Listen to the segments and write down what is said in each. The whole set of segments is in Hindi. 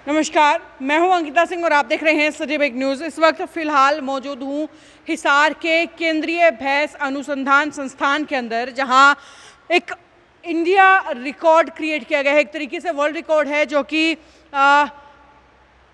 नमस्कार, मैं हूं अंकिता सिंह और आप देख रहे हैं सिटी बिग न्यूज़। इस वक्त फ़िलहाल मौजूद हूं हिसार के केंद्रीय भैंस अनुसंधान संस्थान के अंदर, जहां एक इंडिया रिकॉर्ड क्रिएट किया गया है। एक तरीके से वर्ल्ड रिकॉर्ड है जो कि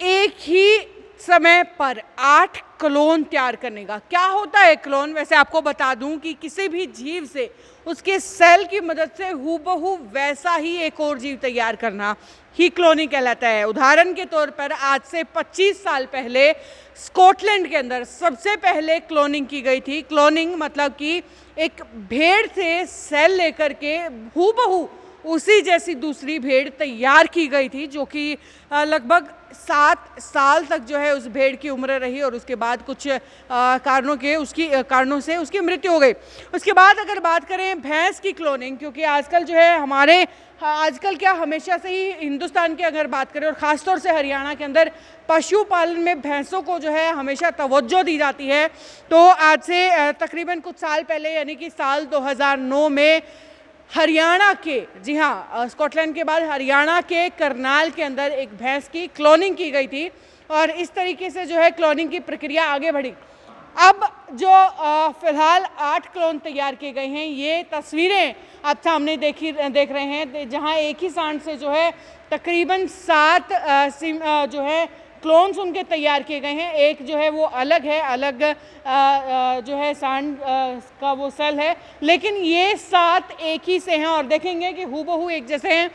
एक ही समय पर 8 क्लोन तैयार करने का। क्या होता है क्लोन? वैसे आपको बता दूं कि किसी भी जीव से उसके सेल की मदद से हूबहू वैसा ही एक और जीव तैयार करना ही क्लोनिंग कहलाता है। उदाहरण के तौर पर आज से 25 साल पहले स्कॉटलैंड के अंदर सबसे पहले क्लोनिंग की गई थी। क्लोनिंग मतलब कि एक भेड़ से सेल लेकर के हूबहू उसी जैसी दूसरी भेड़ तैयार की गई थी, जो कि लगभग 7 साल तक जो है उस भेड़ की उम्र रही और उसके बाद कुछ कारणों से उसकी मृत्यु हो गई। उसके बाद अगर बात करें भैंस की क्लोनिंग, क्योंकि आजकल जो है आजकल क्या हमेशा से ही हिंदुस्तान की अगर बात करें और ख़ासतौर से हरियाणा के अंदर पशुपालन में भैंसों को जो है हमेशा तवज्जो दी जाती है। तो आज से तकरीबन कुछ साल पहले यानी कि साल 2009 में हरियाणा के, जी हाँ, स्कॉटलैंड के बाद हरियाणा के करनाल के अंदर एक भैंस की क्लोनिंग की गई थी और इस तरीके से जो है क्लोनिंग की प्रक्रिया आगे बढ़ी। अब जो फिलहाल 8 क्लोन तैयार किए गए हैं, ये तस्वीरें आप सामने देख रहे हैं, जहां एक ही सांड से जो है तकरीबन 7 जो है क्लोन्स उनके तैयार किए गए हैं। एक जो है वो अलग है, जो है सांड का वो सेल है, लेकिन ये 7 एक ही से हैं और देखेंगे कि हूबहू एक जैसे हैं।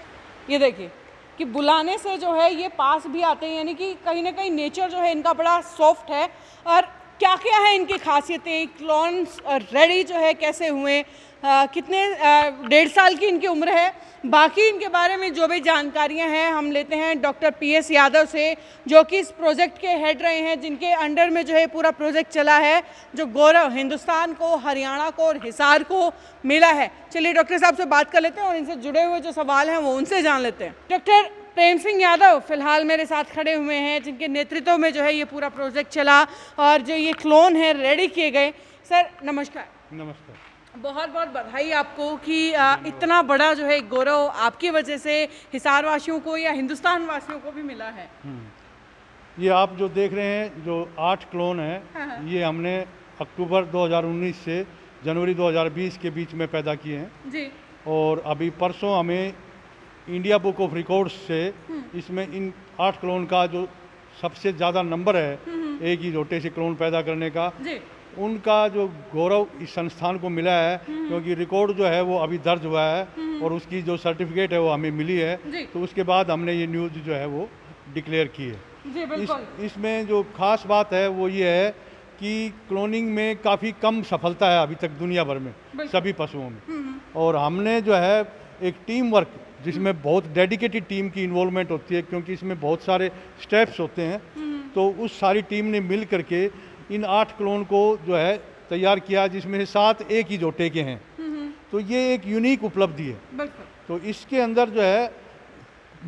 ये देखिए कि बुलाने से जो है ये पास भी आते हैं, यानी कि कहीं ना कहीं नेचर जो है इनका बड़ा सॉफ्ट है। और क्या क्या है इनकी खासियतें, क्लोन्स रेडी जो है कैसे हुए, कितने 1.5 साल की इनकी उम्र है, बाकी इनके बारे में जो भी जानकारियां हैं हम लेते हैं डॉक्टर PS यादव से, जो कि इस प्रोजेक्ट के हेड रहे हैं, जिनके अंडर में जो है पूरा प्रोजेक्ट चला है, जो गौरव हिंदुस्तान को, हरियाणा को और हिसार को मिला है। चलिए डॉक्टर साहब से बात कर लेते हैं और इनसे जुड़े हुए जो सवाल हैं वो उनसे जान लेते हैं। डॉक्टर प्रेम सिंह यादव फिलहाल मेरे साथ खड़े हुए हैं, जिनके नेतृत्व में जो है ये पूरा प्रोजेक्ट चला और जो ये क्लोन है रेडी किए गए। सर नमस्कार। नमस्कार। बहुत बहुत बधाई आपको कि इतना बड़ा जो है गौरव आपकी वजह से हिसार वासियों को या हिंदुस्तान वासियों को भी मिला है। ये आप जो देख रहे हैं, जो 8 क्लोन हैं, हाँ। ये हमने अक्टूबर 2019 से जनवरी 2020 के बीच में पैदा किए हैं जी। और अभी परसों हमें इंडिया बुक ऑफ रिकॉर्ड्स से इसमें इन 8 क्लोन का जो सबसे ज़्यादा नंबर है एक ही जोटे से क्लोन पैदा करने का, जी। उनका जो गौरव इस संस्थान को मिला है, क्योंकि रिकॉर्ड जो है वो अभी दर्ज हुआ है और उसकी जो सर्टिफिकेट है वो हमें मिली है। तो उसके बाद हमने ये न्यूज़ जो है वो डिक्लेयर की है। जी बिल्कुल। इसमें जो खास बात है वो ये है कि क्लोनिंग में काफ़ी कम सफलता है अभी तक दुनिया भर में सभी पशुओं में, और हमने जो है एक टीम वर्क, जिसमें बहुत डेडिकेटेड टीम की इन्वॉल्वमेंट होती है, क्योंकि इसमें बहुत सारे स्टेप्स होते हैं, तो उस सारी टीम ने मिल करके इन 8 क्लोन को जो है तैयार किया, जिसमें से 7 एक ही जोटे के हैं। तो ये एक यूनिक उपलब्धि है। तो इसके अंदर जो है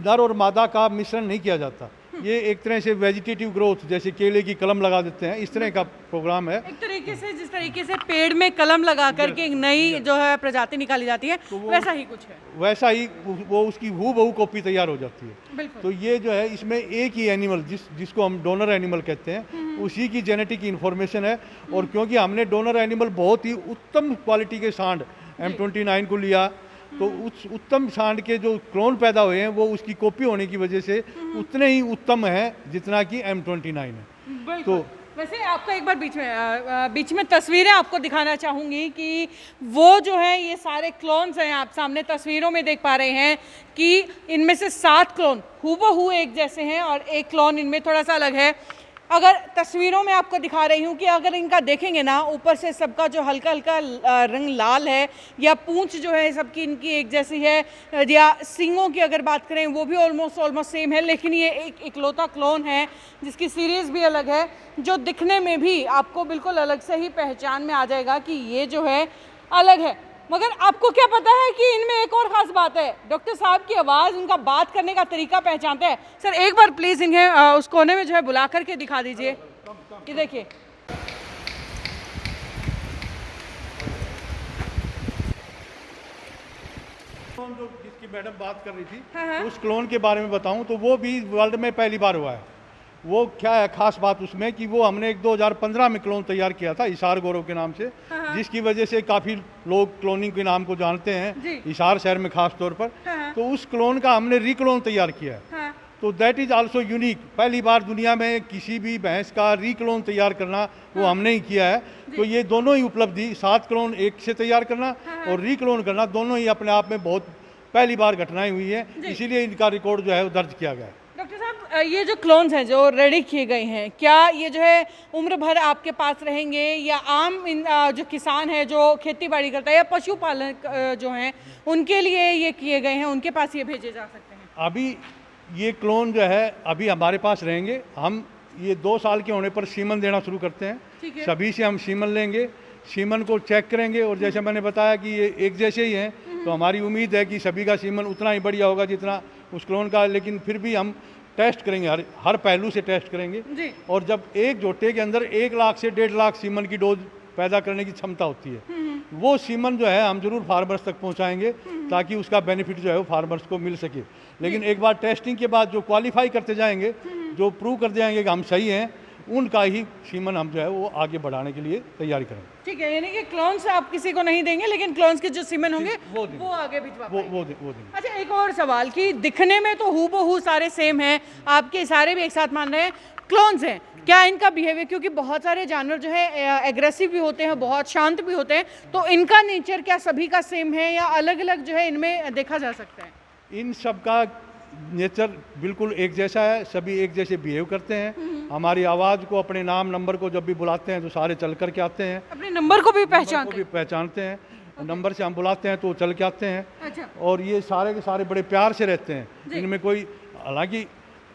नर और मादा का मिश्रण नहीं किया जाता। ये एक तरह से वेजिटेटिव ग्रोथ, जैसे केले की कलम लगा देते हैं, इस तरह का प्रोग्राम है। एक तरीके से जिस तरीके से पेड़ में कलम लगा करके एक नई जो है प्रजाति निकाली जाती है, तो वैसा ही कुछ है। वैसा ही वो उसकी हूबहू कॉपी तैयार हो जाती है। बिल्कुल। तो ये जो है इसमें एक ही एनिमल जिसको हम डोनर एनिमल कहते हैं, उसी की जेनेटिक इन्फॉर्मेशन है। और क्योंकि हमने डोनर एनिमल बहुत ही उत्तम क्वालिटी के सांड M29 को लिया, तो उस उत्तम सांड के जो क्लोन पैदा हुए हैं वो उसकी कॉपी होने की वजह से उतने ही उत्तम है जितना कि M29 है। तो वैसे आपका एक बार बीच में तस्वीरें आपको दिखाना चाहूँगी कि वो जो है ये सारे क्लोन्स हैं, आप सामने तस्वीरों में देख पा रहे हैं कि इनमें से 7 क्लोन हूबहू एक जैसे हैं और एक क्लोन इनमें थोड़ा सा अलग है। अगर तस्वीरों में आपको दिखा रही हूँ कि अगर इनका देखेंगे ना, ऊपर से सबका जो हल्का हल्का रंग लाल है, या पूंछ जो है सबकी इनकी एक जैसी है, या सींगों की अगर बात करें वो भी ऑलमोस्ट सेम है, लेकिन ये एक इकलौता क्लोन है जिसकी सीरीज़ भी अलग है, जो दिखने में भी आपको बिल्कुल अलग से ही पहचान में आ जाएगा कि ये जो है अलग है। मगर आपको क्या पता है कि इनमें एक और ख़ास बात है, डॉक्टर साहब की आवाज़, उनका बात करने का तरीका पहचानते हैं। सर एक बार प्लीज़ इन्हें उस कोने में जो है बुला करके दिखा दीजिए। ये देखिए, जो की मैडम बात कर रही थी, हाँ। उस क्लोन के बारे में बताऊं तो वो भी वर्ल्ड में पहली बार हुआ है। वो क्या है खास बात उसमें कि वो हमने एक 2015 में क्लोन तैयार किया था हिसार गौरव के नाम से, जिसकी वजह से काफ़ी लोग क्लोनिंग के नाम को जानते हैं हिसार शहर में खास तौर पर। तो उस क्लोन का हमने रीक्लोन तैयार किया है। तो दैट इज़ आल्सो यूनिक, पहली बार दुनिया में किसी भी भैंस का रीक्लोन तैयार करना वो हमने ही किया है। तो ये दोनों ही उपलब्धि 7 क्लोन एक से तैयार करना और रीक्लोन करना दोनों ही अपने आप में बहुत पहली बार घटनाएं हुई हैं, इसीलिए इनका रिकॉर्ड जो है वो दर्ज किया गया है। डॉक्टर साहब, ये जो क्लोन्स हैं जो रेडी किए गए हैं, क्या ये जो है उम्र भर आपके पास रहेंगे या आम जो किसान है जो खेती बाड़ी करता है या पशुपालक जो हैं उनके लिए ये किए गए हैं, उनके पास ये भेजे जा सकते हैं? अभी ये क्लोन जो है अभी हमारे पास रहेंगे। हम ये 2 साल के होने पर सीमन देना शुरू करते हैं। सभी से हम सीमन लेंगे, सीमन को चेक करेंगे और जैसे मैंने बताया कि ये एक जैसे ही हैं, तो हमारी उम्मीद है कि सभी का सीमन उतना ही बढ़िया होगा जितना उस क्लोन का। लेकिन फिर भी हम टेस्ट करेंगे, हर पहलू से टेस्ट करेंगे। और जब एक जोटे के अंदर 1 लाख से 1.5 लाख सीमन की डोज पैदा करने की क्षमता होती है, वो सीमन जो है हम जरूर फार्मर्स तक पहुंचाएंगे ताकि उसका बेनिफिट जो है वो फार्मर्स को मिल सके। लेकिन एक बार टेस्टिंग के बाद जो क्वालिफाई करते जाएंगे, जो प्रूव कर जाएंगे कि हम सही हैं, उनका ही सीमन हम जो है वो आगे बढ़ाने के लिए तैयारी करेंगे। ठीक है, यानी कि क्लोन्स आप किसी को नहीं देंगे, लेकिन क्लोन्स के जो सीमन होंगे वो आगे भिजवा पाएंगे। वो देंगे। अच्छा, एक और सवाल कि दिखने में तो हूबहू सारे सेम हैं, आपके सारे भी एक साथ मान रहे हैं क्लोन्स हैं, क्या इनका बिहेवियर, क्योंकि बहुत सारे जानवर जो है एग्रेसिव भी होते हैं, बहुत शांत भी होते हैं, तो इनका नेचर क्या सभी का सेम है या अलग अलग जो है इनमें देखा जा सकता है? इन सब का नेचर बिल्कुल एक जैसा है, सभी एक जैसे बिहेव करते हैं। हमारी आवाज़ को, अपने नाम नंबर को जब भी बुलाते हैं तो सारे चल कर के आते हैं। अपने नंबर को भी पहचानते हैं, नंबर से हम बुलाते हैं तो चल के आते हैं। अच्छा। और ये सारे के सारे बड़े प्यार से रहते हैं। इनमें कोई, हालांकि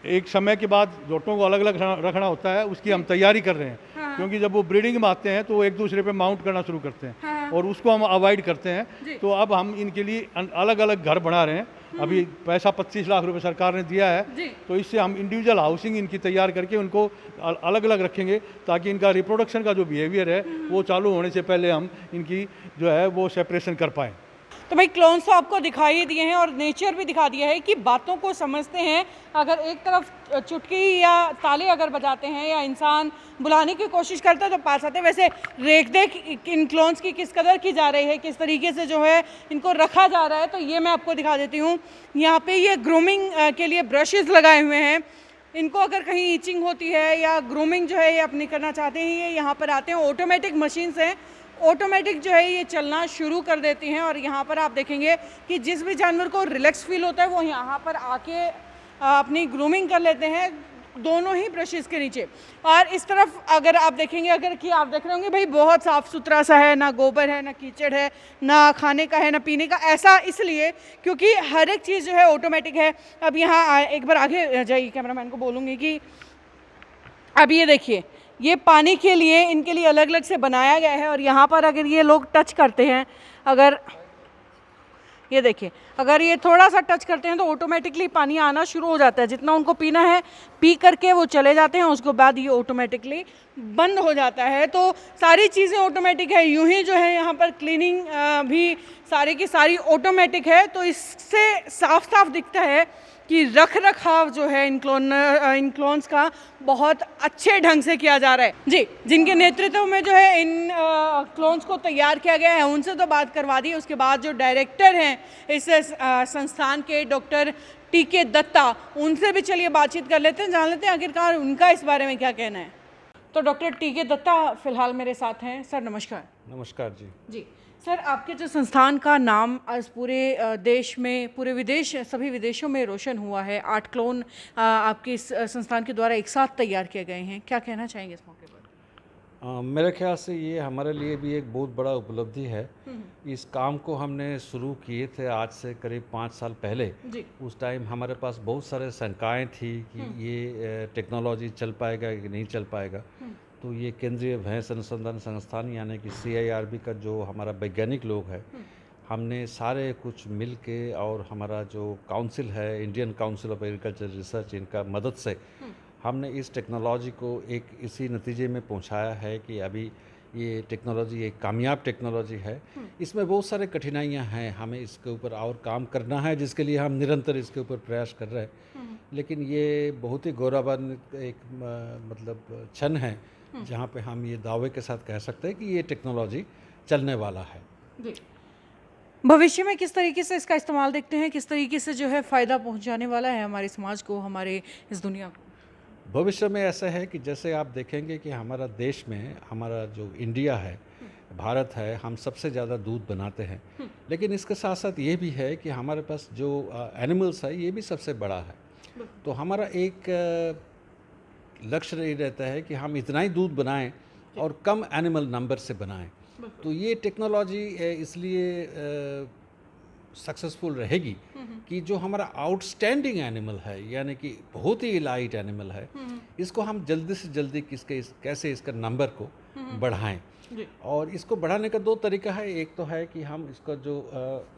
एक समय के बाद जोटों को अलग अलग रखना होता है, उसकी हम तैयारी कर रहे हैं। क्योंकि जब वो ब्रीडिंग में आते हैं तो वो एक दूसरे पे माउंट करना शुरू करते हैं और उसको हम अवॉइड करते हैं। तो अब हम इनके लिए अलग अलग घर बना रहे हैं। अभी पैसा 25 लाख रुपए सरकार ने दिया है, तो इससे हम इंडिविजुअल हाउसिंग इनकी तैयार करके उनको अलग अलग रखेंगे ताकि इनका रिप्रोडक्शन का जो बिहेवियर है वो चालू होने से पहले हम इनकी जो है वो सेपरेशन कर पाएँ। तो भाई क्लोन्स तो आपको दिखाई दिए हैं और नेचर भी दिखा दिया है कि बातों को समझते हैं। अगर एक तरफ चुटकी या ताली अगर बजाते हैं या इंसान बुलाने की कोशिश करता है तो पास आते हैं। वैसे देख इन क्लोन्स की किस कदर की जा रही है, किस तरीके से जो है इनको रखा जा रहा है, तो ये मैं आपको दिखा देती हूँ। यहाँ पे ये ग्रूमिंग के लिए ब्रशेज़ लगाए हुए हैं। इनको अगर कहीं ईचिंग होती है या ग्रूमिंग जो है ये अपनी करना चाहते हैं, ये यहाँ पर आते हैं। ऑटोमेटिक मशीन्स हैं, ऑटोमेटिक जो है ये चलना शुरू कर देती हैं। और यहाँ पर आप देखेंगे कि जिस भी जानवर को रिलैक्स फील होता है वो यहाँ पर आके अपनी ग्रूमिंग कर लेते हैं, दोनों ही ब्रशेस के नीचे। और इस तरफ अगर आप देखेंगे, अगर कि आप देख रहे होंगे भाई बहुत साफ़ सुथरा सा है, ना गोबर है, ना कीचड़ है, ना खाने का है, ना पीने का। ऐसा इसलिए क्योंकि हर एक चीज़ जो है ऑटोमेटिक है। अब यहाँ एक बार आगे जाइए, कैमरामैन को बोलूँगी कि अब ये देखिए, ये पानी के लिए इनके लिए अलग अलग से बनाया गया है। और यहाँ पर अगर ये लोग टच करते हैं, अगर ये देखिए, अगर ये थोड़ा सा टच करते हैं तो ऑटोमेटिकली पानी आना शुरू हो जाता है। जितना उनको पीना है पी करके वो चले जाते हैं, उसके बाद ये ऑटोमेटिकली बंद हो जाता है। तो सारी चीज़ें ऑटोमेटिक है। यूं ही जो है यहाँ पर क्लीनिंग भी सारी की सारी ऑटोमेटिक है। तो इससे साफ साफ दिखता है कि रख रखाव जो है इन क्लोन्स का बहुत अच्छे ढंग से किया जा रहा है। जी, जिनके नेतृत्व में जो है इन क्लोन्स को तैयार किया गया है, उनसे तो बात करवा दी। उसके बाद जो डायरेक्टर हैं इस संस्थान के, डॉक्टर टीके दत्ता, उनसे भी चलिए बातचीत कर लेते हैं, जान लेते हैं आखिरकार उनका इस बारे में क्या कहना है। तो डॉक्टर टीके दत्ता फिलहाल मेरे साथ हैं। सर नमस्कार। नमस्कार जी। जी सर, आपके जो संस्थान का नाम आज पूरे देश में, पूरे विदेश, सभी विदेशों में रोशन हुआ है। 8 क्लोन आपके इस संस्थान के द्वारा एक साथ तैयार किए गए हैं, क्या कहना चाहेंगे इस मौके पर? मेरे ख्याल से ये हमारे लिए भी एक बहुत बड़ा उपलब्धि है। इस काम को हमने शुरू किए थे आज से करीब 5 साल पहले। उस टाइम हमारे पास बहुत सारे शंकाएँ थी कि ये टेक्नोलॉजी चल पाएगा कि नहीं चल पाएगा। तो ये केंद्रीय भैंस अनुसंधान संस्थान यानी कि CIRB का जो हमारा वैज्ञानिक लोग है, हमने सारे कुछ मिल के और हमारा जो काउंसिल है, Indian council of agriculture research, इनका मदद से हमने इस टेक्नोलॉजी को एक इसी नतीजे में पहुंचाया है कि अभी ये टेक्नोलॉजी एक कामयाब टेक्नोलॉजी है। इसमें बहुत सारे कठिनाइयां हैं, हमें इसके ऊपर और काम करना है, जिसके लिए हम निरंतर इसके ऊपर प्रयास कर रहे हैं। लेकिन ये बहुत ही गौरवान्वित एक मतलब क्षण है जहाँ पे हम ये दावे के साथ कह सकते हैं कि ये टेक्नोलॉजी चलने वाला है। जी। भविष्य में किस तरीके से इसका इस्तेमाल देखते हैं, किस तरीके से जो है फ़ायदा पहुंचाने वाला है हमारे समाज को, हमारे इस दुनिया को? भविष्य में ऐसा है कि जैसे आप देखेंगे कि हमारा देश में, हमारा जो इंडिया है, भारत है, हम सबसे ज़्यादा दूध बनाते हैं। लेकिन इसके साथ साथ ये भी है कि हमारे पास जो एनिमल्स है ये भी सबसे बड़ा है। तो हमारा एक लक्ष्य यही रहता है कि हम इतना ही दूध बनाएं और कम एनिमल नंबर से बनाएं। तो ये टेक्नोलॉजी इसलिए सक्सेसफुल रहेगी कि जो हमारा आउटस्टैंडिंग एनिमल है, यानी कि बहुत ही इलाइट एनिमल है, इसको हम जल्दी से जल्दी कैसे इसका नंबर को बढ़ाएं। और इसको बढ़ाने का दो तरीका है। एक तो है कि हम इसका जो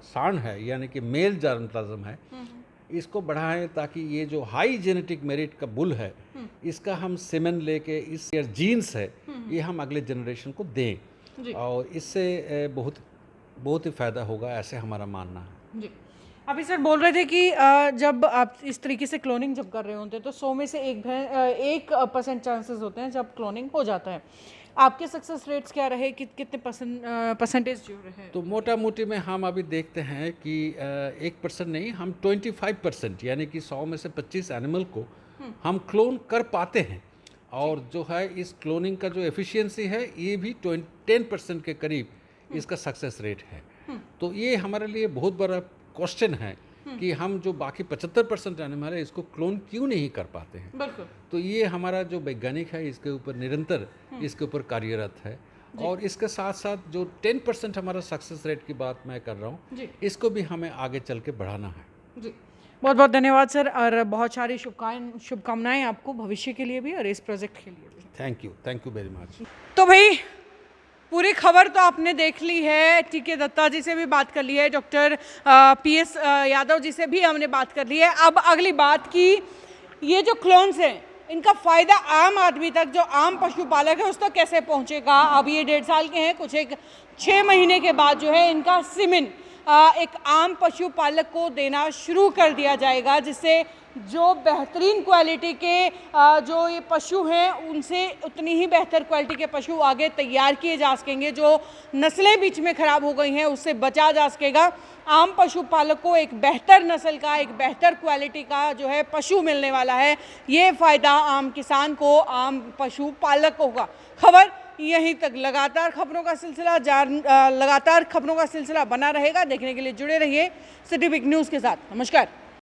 सांड है, यानी कि मेल जर्मप्लाज्म है, इसको बढ़ाएं ताकि ये जो हाई जेनेटिक मेरिट का बुल है, इसका हम सेमेन लेके इस जीन्स है ये हम अगले जनरेशन को दें और इससे बहुत ही फ़ायदा होगा, ऐसे हमारा मानना है। जी। अभी सर बोल रहे थे कि जब आप इस तरीके से क्लोनिंग जब कर रहे होते हैं तो 100 में से 1% चांसेस होते हैं जब क्लोनिंग हो जाता है। आपके सक्सेस रेट्स क्या रहे, कितने परसेंटेज जो रहे? तो मोटा मोटी में हम अभी देखते हैं कि 1% नहीं, हम 25% यानी कि 100 में से 25 एनिमल को हम क्लोन कर पाते हैं। और जो है इस क्लोनिंग का जो एफिशिएंसी है ये भी 10% के करीब इसका सक्सेस रेट है। तो ये हमारे लिए बहुत बड़ा क्वेश्चन है कि हम जो बाकी 75% एनिमल है इसको क्लोन क्यों नहीं कर पाते हैं। बिल्कुल। तो ये हमारा जो वैज्ञानिक है इसके ऊपर निरंतर इसके ऊपर कार्यरत है। और इसके साथ साथ जो 10% हमारा सक्सेस रेट की बात मैं कर रहा हूँ, इसको भी हमें आगे चल के बढ़ाना है। जी, बहुत बहुत धन्यवाद सर, और बहुत सारी शुभकामनाएं आपको भविष्य के लिए भी और इस प्रोजेक्ट के लिए भी। Thank you very much. तो भाई पूरी खबर तो आपने देख ली है, टीके दत्ता जी से भी बात कर ली है, डॉक्टर PS यादव जी से भी हमने बात कर ली है। अब अगली बात की, ये जो क्लोन्स हैं इनका फ़ायदा आम आदमी तक, जो आम पशुपालक है उस तक कैसे पहुंचेगा? अब ये 1.5 साल के हैं, कुछ एक 6 महीने के बाद जो है इनका सीमेन एक आम पशुपालक को देना शुरू कर दिया जाएगा, जिससे जो बेहतरीन क्वालिटी के जो ये पशु हैं उनसे उतनी ही बेहतर क्वालिटी के पशु आगे तैयार किए जा सकेंगे। जो नस्लें बीच में ख़राब हो गई हैं उससे बचा जा सकेगा। आम पशुपालक को एक बेहतर नस्ल का, एक बेहतर क्वालिटी का जो है पशु मिलने वाला है। ये फ़ायदा आम किसान को, आम पशुपालक को होगा। खबर यहीं तक, लगातार खबरों का सिलसिला बना रहेगा। देखने के लिए जुड़े रहिए सिटी बिग न्यूज़ के साथ। नमस्कार।